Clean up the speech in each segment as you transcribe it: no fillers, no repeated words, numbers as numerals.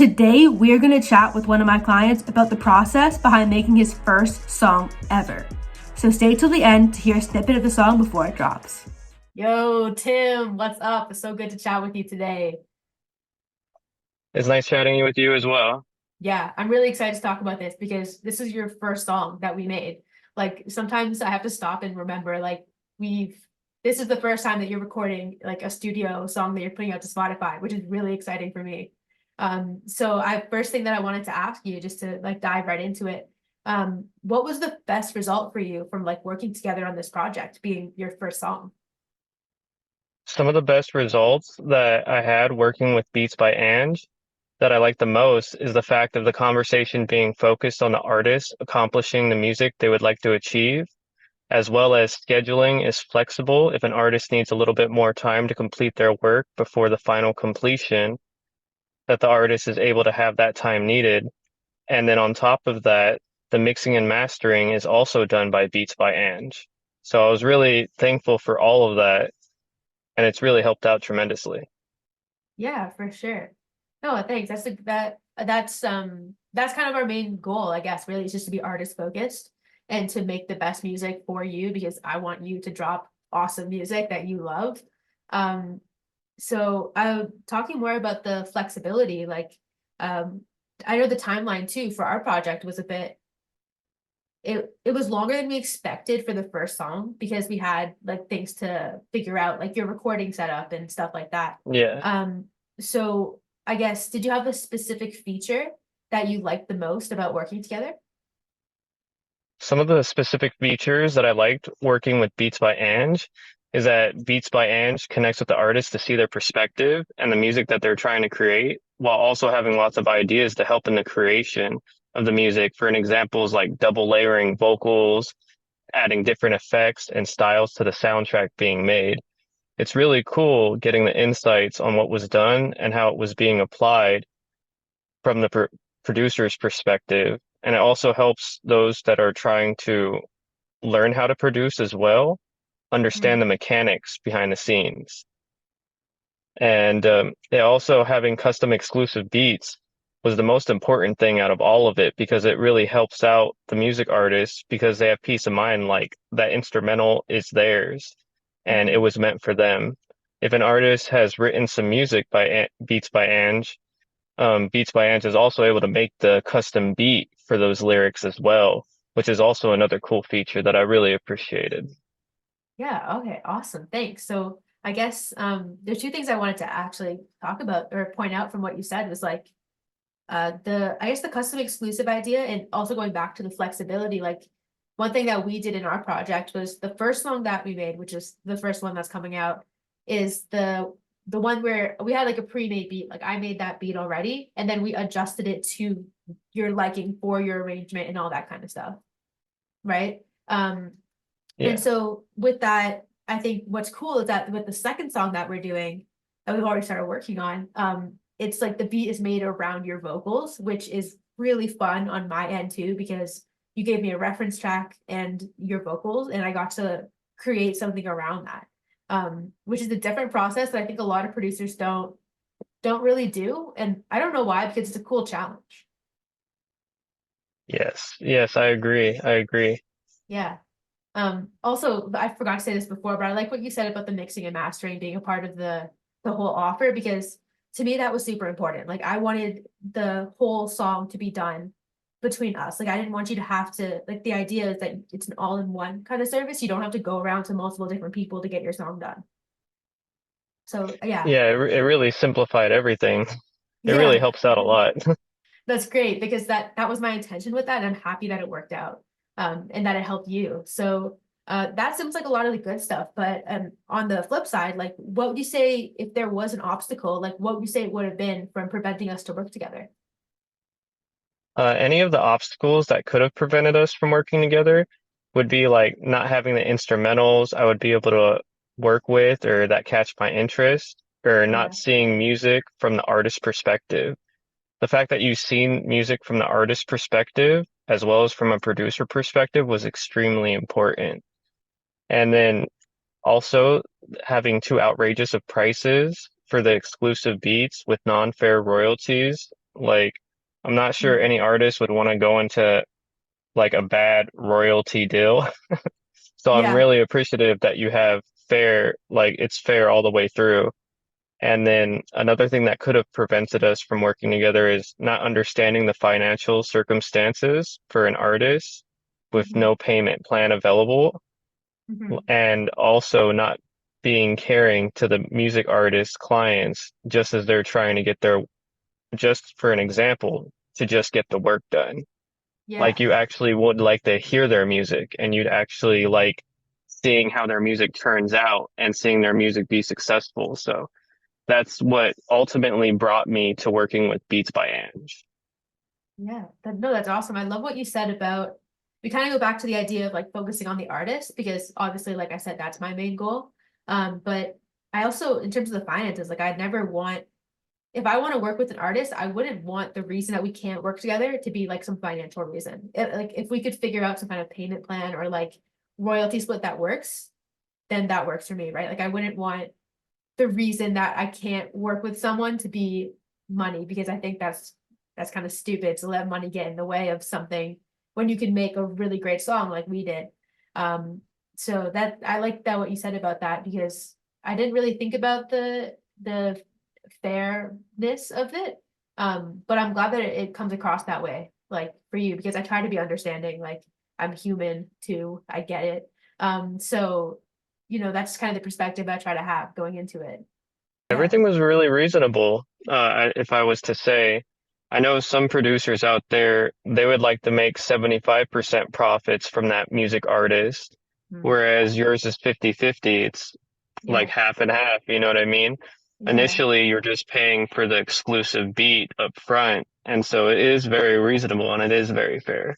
Today, we're going to chat with one of my clients about the process behind making his first song ever. So stay till the end to hear a snippet of the song before it drops. Yo, Tim, what's up? It's so good to chat with you today. It's nice chatting with you as well. Yeah, I'm really excited to talk about this because this is your first song that we made. Like sometimes I have to stop and remember this is the first time that you're recording like a studio song that you're putting out to Spotify, which is really exciting for me. So I first thing that I wanted to ask you just to like dive right into it. What was the best result for you from like working together on this project being your first song? Some of the best results that I had working with Beats by Ange that I like the most is the fact of the conversation being focused on the artist accomplishing the music they would like to achieve, as well as scheduling is flexible if an artist needs a little bit more time to complete their work before the final completion, that the artist is able to have that time needed. And then on top of that, the mixing and mastering is also done by Beats by Ange. So I was really thankful for all of that, and it's really helped out tremendously. Yeah, for sure. No, thanks. That's kind of our main goal, I guess, really, is just to be artist focused and to make the best music for you because I want you to drop awesome music that you love. Um, so talking more about the flexibility, like um I know the timeline too for our project was a bit it was longer than we expected for the first song because we had like things to figure out, like your recording setup and stuff like that. Yeah. Um, so I guess, did you have a specific feature that you liked the most about working together? Some of the specific features that I liked working with Beats by Ange is that Beats by Ange connects with the artist to see their perspective and the music that they're trying to create, while also having lots of ideas to help in the creation of the music. For an examples like double layering vocals, adding different effects and styles to the soundtrack being made. It's really cool getting the insights on what was done and how it was being applied from the producer's perspective. And it also helps those that are trying to learn how to produce as well, understand Mhm. the mechanics behind the scenes. And yeah, also having custom exclusive beats was the most important thing out of all of it because it really helps out the music artists because they have peace of mind, like that instrumental is theirs and it Mhm. was meant for them. If an artist has written some music by Beats by Ange, Beats by Ant is also able to make the custom beat for those lyrics as well, which is also another cool feature that I really appreciated. Yeah, okay, awesome. Thanks. So I guess there's two things I wanted to actually talk about or point out from what you said was like the I guess the custom exclusive idea and also going back to the flexibility, like one thing that we did in our project was the first song that we made, which is the first one that's coming out, is the one where we had like a pre-made beat. Like I made that beat already, and then we adjusted it to your liking for your arrangement and all that kind of stuff, right? And Yeah. so with that, I think what's cool is that with the second song that we're doing, that we've already started working on, it's like the beat is made around your vocals, which is really fun on my end too, because you gave me a reference track and your vocals, and I got to create something around that. Which is a different process that I think a lot of producers don't really do. And I don't know why, because it's a cool challenge. Yes. Yes, I agree. I agree. Yeah. Also, I forgot to say this before, but I like what you said about the mixing and mastering being a part of the whole offer because to me that was super important. Like I wanted the whole song to be done between us. Like I didn't want you to have to, like the idea is that it's an all-in-one kind of service. You don't have to go around to multiple different people to get your song done. So yeah. Yeah, it really simplified everything. It really Yeah. helps out a lot. That's great because that was my intention with that, and I'm happy that it worked out, and that it helped you. So that seems like a lot of the good stuff. But on the flip side, like, what would you say if there was an obstacle? Like, what would you say it would have been from preventing us to work together? Any of the obstacles that could have prevented us from working together would be like not having the instrumentals I would be able to work with or that catch my interest, or not Yeah. seeing music from the artist's perspective. The fact that you've seen music from the artist's perspective as well as from a producer perspective was extremely important. And then also having too outrageous of prices for the exclusive beats with non-fair royalties Like, I'm not sure Mm. any artist would want to go into like a bad royalty deal. So I'm Yeah. really appreciative that you have fair, like it's fair all the way through. And then another thing that could have prevented us from working together is not understanding the financial circumstances for an artist with Mhm. no payment plan available, Mhm. and also not being caring to the music artist clients just as they're trying to get their, just for an example, to just get the work done. Like Yeah. you actually would like to hear their music and you'd actually like seeing how their music turns out and seeing their music be successful. So that's what ultimately brought me to working with Beats by Ange. Yeah, no, that's awesome. I love what you said about we kind of go back to the idea of like focusing on the artist because obviously, like I said, that's my main goal. But I also, in terms of the finances, like I'd never want if I want to work with an artist, I wouldn't want the reason that we can't work together to be like some financial reason. Like if we could figure out some kind of payment plan or like royalty split that works, then that works for me, right? Like I wouldn't want the reason that I can't work with someone to be money because I think that's kind of stupid to let money get in the way of something when you can make a really great song like we did. Um, so that I like that what you said about that because I didn't really think about the fairness of it. But I'm glad that it comes across that way, like for you, because I try to be understanding, like I'm human too, I get it. So that's kind of the perspective I try to have going into it. Yeah. Everything was really reasonable. If I was to say, I know some producers out there, they would like to make 75% profits from that music artist, Mm. whereas yours is 50-50. It's like Yeah. half and half, you know what I mean? Yeah. Initially, you're just paying for the exclusive beat up front, and so it is very reasonable and it is very fair.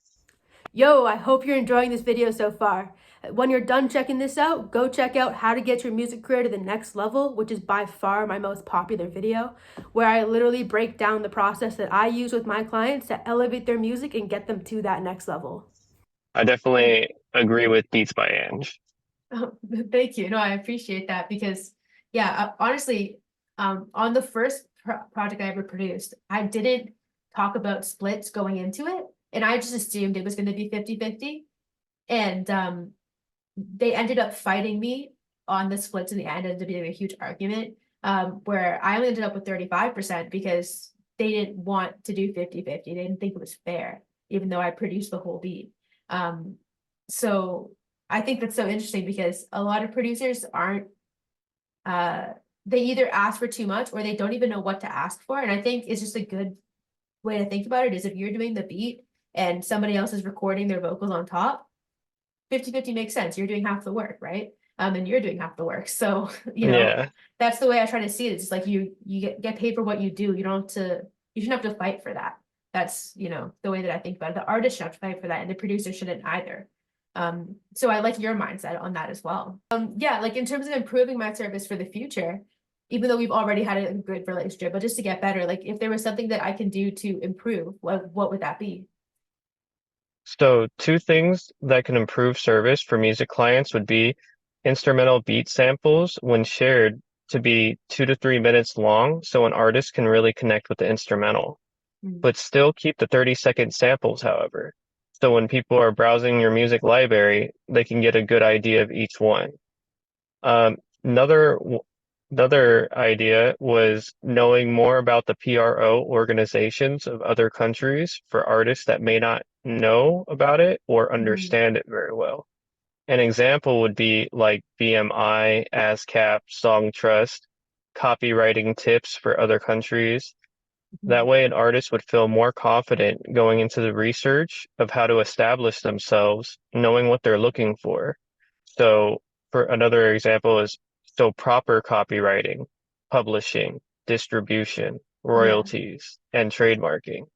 Yo, I hope you're enjoying this video so far. When you're done checking this out, go check out how to get your music career to the next level, which is by far my most popular video, where I literally break down the process that I use with my clients to elevate their music and get them to that next level. I definitely agree with Beats by Ange. Oh, thank you. No, I appreciate that because, yeah, honestly, on the first project I ever produced, I didn't talk about splits going into it, and I just assumed it was going to be 50-50. And they ended up fighting me on the splits in the end. It ended up being a huge argument, where I only ended up with 35% because they didn't want to do 50-50. They didn't think it was fair, even though I produced the whole beat. Um, so I think that's so interesting because a lot of producers aren't uh they either ask for too much or they don't even know what to ask for. And I think it's just a good way to think about it is if you're doing the beat and somebody else is recording their vocals on top, 50-50 makes sense. You're doing half the work, right? And you're doing half the work. So, Yeah. that's the way I try to see it. It's like you get paid for what you do. You don't have to you shouldn't have to fight for that. That's, the way that I think about it. The artist shouldn't have to fight for that, and the producer shouldn't either. So I like your mindset on that as well. Yeah, like in terms of improving my service for the future, even though we've already had a good relationship, but just to get better, like if there was something that I can do to improve, what would that be? So two things that can improve service for music clients would be instrumental beat samples when shared to be 2 to 3 minutes long so an artist can really connect with the instrumental, Mm. but still keep the 30-second samples, however. So when people are browsing your music library, they can get a good idea of each one. Um, another another idea was knowing more about the PRO organizations of other countries for artists that may not know about it or Mhm. understand it very well. An example would be like BMI, ASCAP, Songtrust, copywriting tips for other countries. That Mhm. way, an artist would feel more confident going into the research of how to establish themselves, knowing what they're looking for. So, for another example is so proper copywriting, publishing, distribution, Yeah. royalties, and trademarking.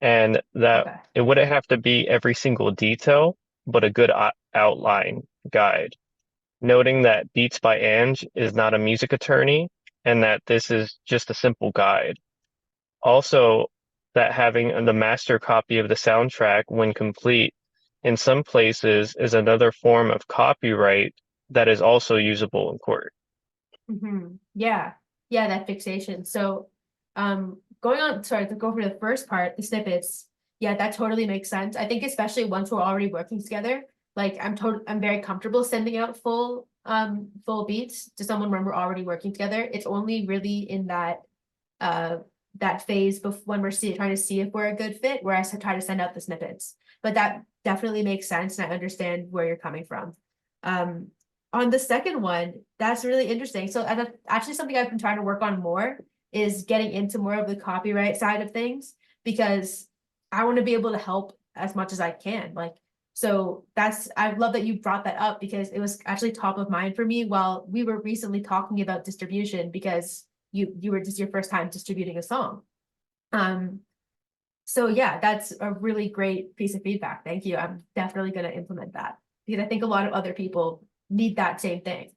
And that Okay. it wouldn't have to be every single detail, but a good outline guide, noting that Beats by Ange is not a music attorney and that this is just a simple guide. Also, that having the master copy of the soundtrack when complete in some places is another form of copyright that is also usable in court. Yeah. Yeah, that fixation. So Going on, sorry, to go for the first part, the snippets, yeah, that totally makes sense. I think especially once we're already working together, like I'm very comfortable sending out full beats to someone when we're already working together. It's only really in that phase when we're trying to see if we're a good fit, where I try to send out the snippets. But that definitely makes sense, and I understand where you're coming from. On the second one, that's really interesting. So actually something I've been trying to work on more is getting into more of the copyright side of things, because I want to be able to help as much as I can. Like, so I love that you brought that up, because it was actually top of mind for me while we were recently talking about distribution, because you were just your first time distributing a song. So yeah, that's a really great piece of feedback. Thank you. I'm definitely going to implement that, because I think a lot of other people need that same thing.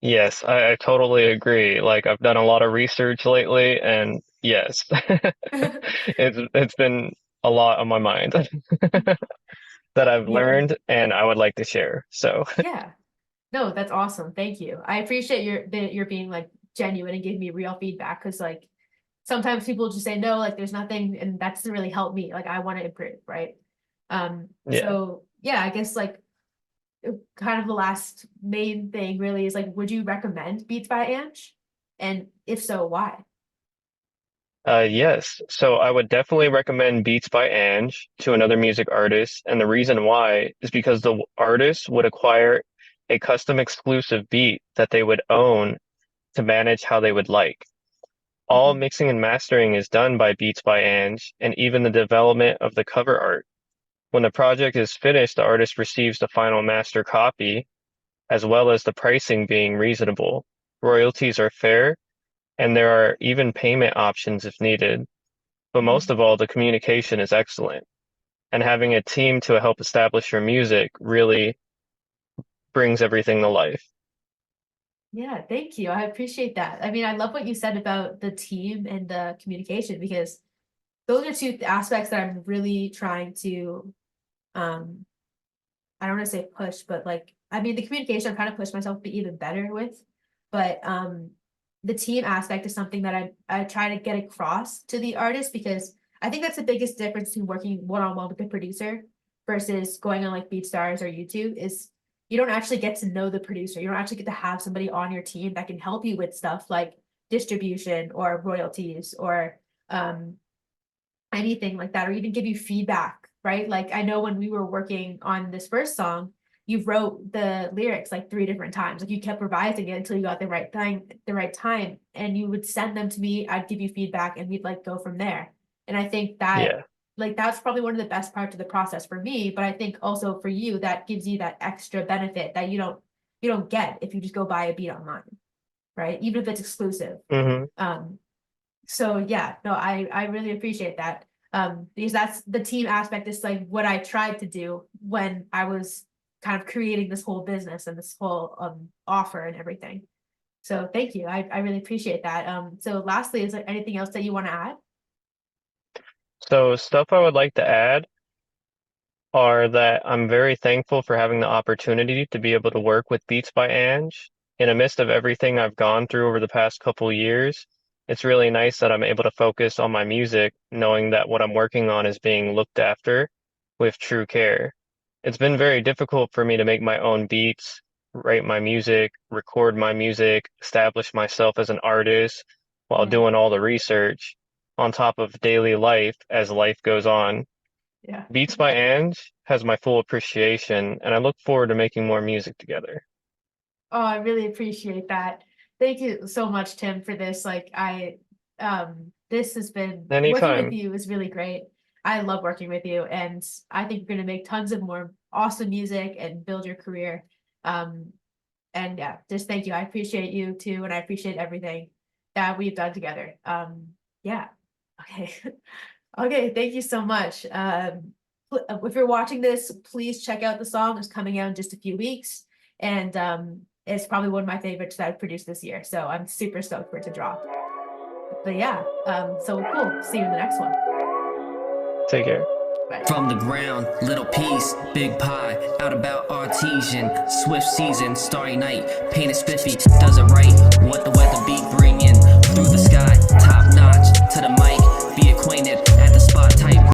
Yes, I totally agree. Like I've done a lot of research lately, and yes, it's been a lot on my mind that I've Yeah. learned and I would like to share. So Yeah. No, that's awesome. Thank you. I appreciate your being like genuine and giving me real feedback, because like sometimes people just say no, like there's nothing, and that doesn't really help me. Like I want to improve, right? yeah. So yeah, I guess like kind of the last main thing really is like, would you recommend Beats by Ange? And if so, why? Yes, so I would definitely recommend Beats by Ange to another music artist, and the reason why is because the artist would acquire a custom exclusive beat that they would own to manage how they would like. All Mhm. mixing and mastering is done by Beats by Ange, and even the development of the cover art. When the project is finished, the artist receives the final master copy, as well as the pricing being reasonable. Royalties are fair, and there are even payment options if needed. But most Mhm. of all, the communication is excellent. And having a team to help establish your music really brings everything to life. Yeah, thank you. I appreciate that. I mean, I love what you said about the team and the communication, because those are two aspects that I'm really trying to um I don't want to say push, but like, I mean, the communication I'm trying to push myself to be even better with. But the team aspect is something that I try to get across to the artist, because I think that's the biggest difference between working one-on-one with the producer versus going on like BeatStars or YouTube, is you don't actually get to know the producer. You don't actually get to have somebody on your team that can help you with stuff like distribution or royalties or um anything like that, or even give you feedback, right? Like I know when we were working on this first song, you wrote the lyrics like 3 different times. Like you kept revising it until you got the right time, and you would send them to me. I'd give you feedback, and we'd like go from there. And I think that Yeah. like that's probably one of the best parts of the process for me. But I think also for you, that gives you that extra benefit that you don't get if you just go buy a beat online, right? Even if it's exclusive. hmm Um, so yeah, no, I really appreciate that. Because that's the team aspect is like what I tried to do when I was kind of creating this whole business and this whole offer and everything. So thank you. I really appreciate that. So lastly, is there anything else that you want to add? So stuff I would like to add are that I'm very thankful for having the opportunity to be able to work with Beats by Ange. In the midst of everything I've gone through over the past couple years, it's really nice that I'm able to focus on my music, knowing that what I'm working on is being looked after with true care. It's been very difficult for me to make my own beats, write my music, record my music, establish myself as an artist while Yeah, doing all the research on top of daily life as life goes on. yeah. Beats by Ange has my full appreciation, and I look forward to making more music together. Oh, I really appreciate that. Thank you so much, Tim, for this. Like this has been working with Anytime. you is really great. I love working with you, and I think you're gonna make tons of more awesome music and build your career. Um, and yeah, just thank you. I appreciate you too, and I appreciate everything that we've done together. Yeah. Okay. Okay, thank you so much. If you're watching this, please check out the song. It's coming out in just a few weeks. And it's probably one of my favorites that I've produced this year. So I'm super stoked for it to drop. But yeah, so cool. See you in the next one. Take care. Bye. From the ground, little piece, big pie, out about artesian, swift season, starry night, painted spiffy, does it right, what the weather be bringing, through the sky, top to the mic.